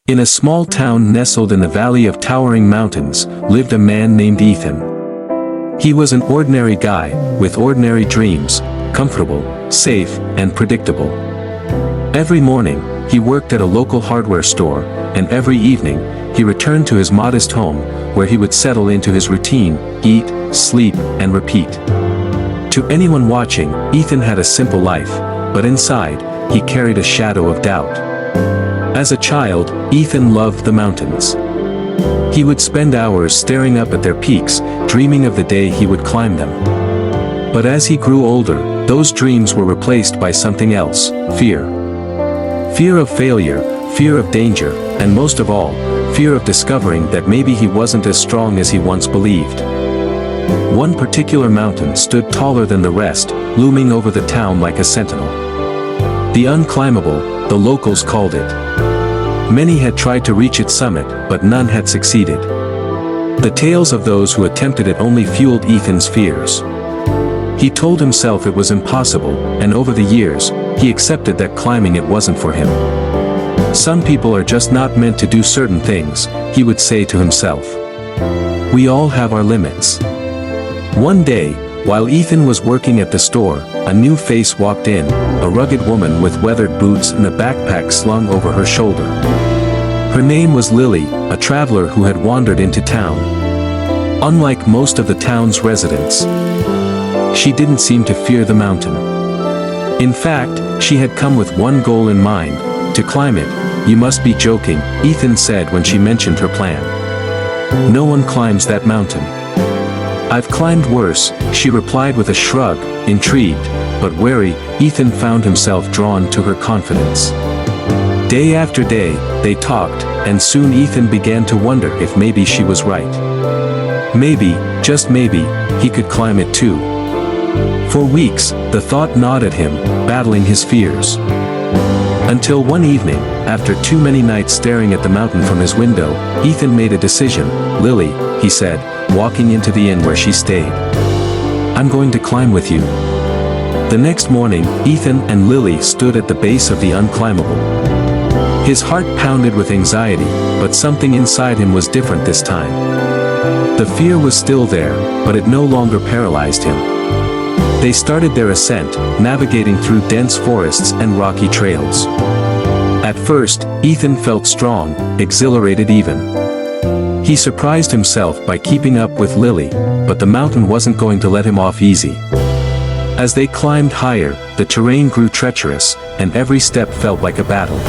In a small town nestled in the valley of towering mountains, lived a man named Ethan. He was an ordinary guy, with ordinary dreams, comfortable, safe, and predictable. Every morning, he worked at a local hardware store, and every evening, he returned to his modest home, where he would settle into his routine, eat, sleep, and repeat. To anyone watching, Ethan had a simple life, but inside, he carried a shadow of doubt. As a child, Ethan loved the mountains. He would spend hours staring up at their peaks, dreaming of the day he would climb them. But as he grew older, those dreams were replaced by something else: fear. Fear of failure, fear of danger, and most of all, fear of discovering that maybe he wasn't as strong as he once believed. One particular mountain stood taller than the rest, looming over the town like a sentinel. The Unclimbable, the locals called it. Many had tried to reach its summit, but none had succeeded. The tales of those who attempted it only fueled Ethan's fears. He told himself it was impossible, and over the years, he accepted that climbing it wasn't for him. Some people are just not meant to do certain things, he would say to himself. We all have our limits. One day, while Ethan was working at the store, a new face walked in, a rugged woman with weathered boots and a backpack slung over her shoulder. Her name was Lily, a traveler who had wandered into town. Unlike most of the town's residents, she didn't seem to fear the mountain. In fact, she had come with one goal in mind: to climb it. You must be joking, Ethan said when she mentioned her plan. No one climbs that mountain. I've climbed worse, she replied with a shrug. Intrigued, but wary, Ethan found himself drawn to her confidence. Day after day, they talked, and soon Ethan began to wonder if maybe she was right. Maybe, just maybe, he could climb it too. For weeks, the thought gnawed at him, battling his fears. Until one evening, after too many nights staring at the mountain from his window, Ethan made a decision. Lily, he said, walking into the inn where she stayed. I'm going to climb with you. The next morning, Ethan and Lily stood at the base of the Unclimbable. His heart pounded with anxiety, but something inside him was different this time. The fear was still there, but it no longer paralyzed him. They started their ascent, navigating through dense forests and rocky trails. At first, Ethan felt strong, exhilarated even. He surprised himself by keeping up with Lily, but the mountain wasn't going to let him off easy. As they climbed higher, the terrain grew treacherous, and every step felt like a battle.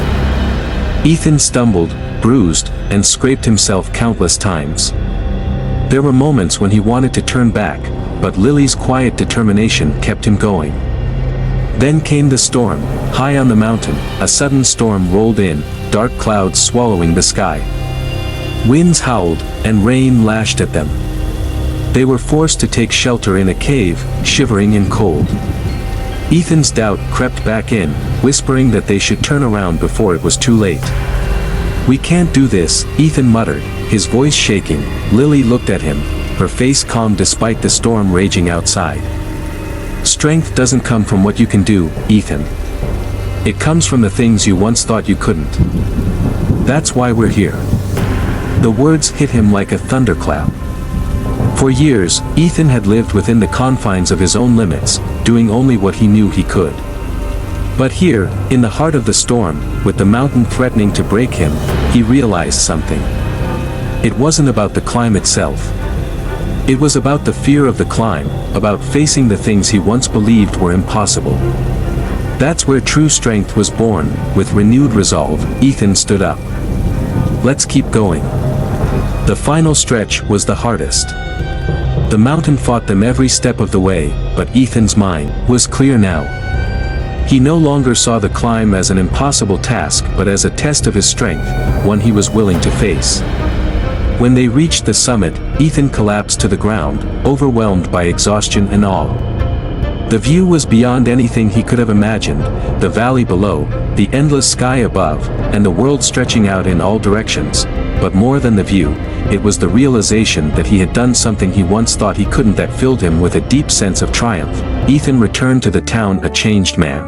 Ethan stumbled, bruised, and scraped himself countless times. There were moments when he wanted to turn back, but Lily's quiet determination kept him going. Then came the storm. High on the mountain, a sudden storm rolled in, dark clouds swallowing the sky. Winds howled, and rain lashed at them. They were forced to take shelter in a cave, shivering in cold. Ethan's doubt crept back in, whispering that they should turn around before it was too late. We can't do this, Ethan muttered, his voice shaking. Lily looked at him, her face calm despite the storm raging outside. Strength doesn't come from what you can do, Ethan. It comes from the things you once thought you couldn't. That's why we're here. The words hit him like a thunderclap. For years, Ethan had lived within the confines of his own limits, doing only what he knew he could. But here, in the heart of the storm, with the mountain threatening to break him, he realized something. It wasn't about the climb itself. It was about the fear of the climb, about facing the things he once believed were impossible. That's where true strength was born. With renewed resolve, Ethan stood up. Let's keep going. The final stretch was the hardest. The mountain fought them every step of the way, but Ethan's mind was clear now. He no longer saw the climb as an impossible task but as a test of his strength, one he was willing to face. When they reached the summit, Ethan collapsed to the ground, overwhelmed by exhaustion and awe. The view was beyond anything he could have imagined: the valley below, the endless sky above, and the world stretching out in all directions. But more than the view, it was the realization that he had done something he once thought he couldn't that filled him with a deep sense of triumph. Ethan returned to the town a changed man.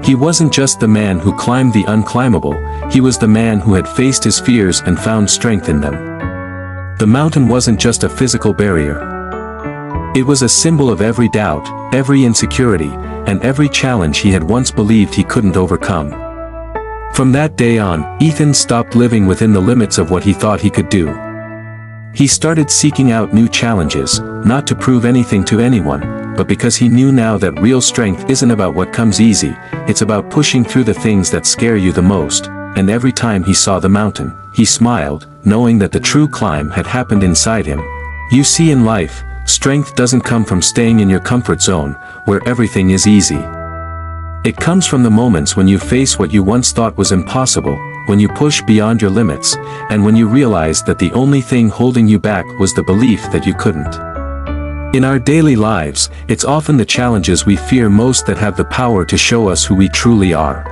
He wasn't just the man who climbed the unclimbable, he was the man who had faced his fears and found strength in them. The mountain wasn't just a physical barrier. It was a symbol of every doubt, every insecurity, and every challenge he had once believed he couldn't overcome. From that day on, Ethan stopped living within the limits of what he thought he could do. He started seeking out new challenges, not to prove anything to anyone, but because he knew now that real strength isn't about what comes easy, it's about pushing through the things that scare you the most. And every time he saw the mountain, he smiled, knowing that the true climb had happened inside him. You see, in life, strength doesn't come from staying in your comfort zone, where everything is easy. It comes from the moments when you face what you once thought was impossible, when you push beyond your limits, and when you realize that the only thing holding you back was the belief that you couldn't. In our daily lives, it's often the challenges we fear most that have the power to show us who we truly are.